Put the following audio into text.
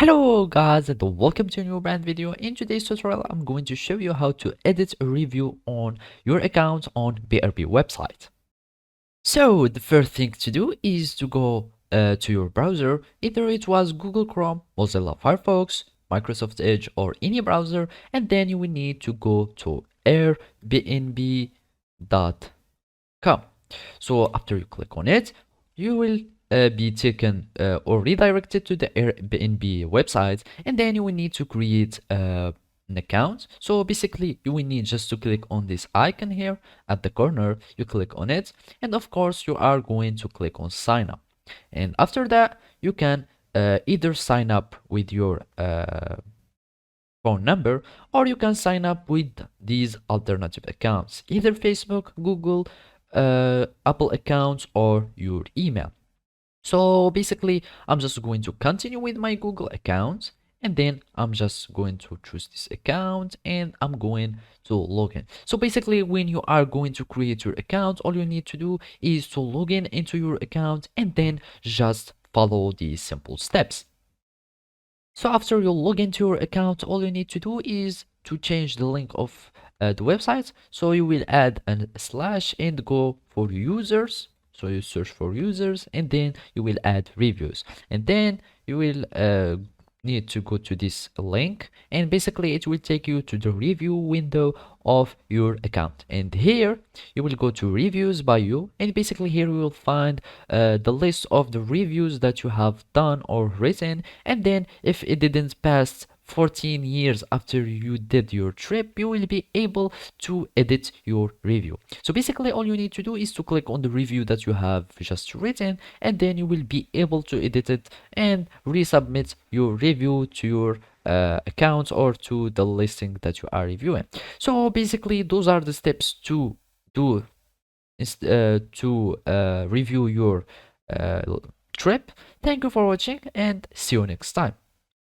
Hello guys and welcome to a new brand video. In today's tutorial I'm going to show you how to edit a review on your account on BRB website. So the first thing to do is to go to your browser, either it was Google Chrome, Mozilla Firefox, Microsoft Edge or any browser, and then you will need to go to airbnb.com. So after you click on it, you will be taken or redirected to the Airbnb website, and then you will need to create an account. So basically you will need just to click on this icon here at the corner. You click on it, and of course you are going to click on sign up, and after that you can either sign up with your phone number, or you can sign up with these alternative accounts, either Facebook, Google, Apple accounts, or your email. So basically I'm just going to continue with my Google account, and then I'm just going to choose this account and I'm going to log in. So basically when you are going to create your account, all you need to do is to log in into your account and then just follow these simple steps. So after you log into your account, all you need to do is to change the link of the website. So you will add a slash and go for users. So you search for users and then you will add reviews, and then you will need to go to this link, and basically it will take you to the review window of your account. And here you will go to reviews by you, and basically here you will find the list of the reviews that you have done or written, and then if it didn't pass 14 years after you did your trip, you will be able to edit your review. So basically all you need to do is to click on the review that you have just written, and then you will be able to edit it and resubmit your review to your account or to the listing that you are reviewing. So basically those are the steps to do review your trip. Thank you for watching and see you next time.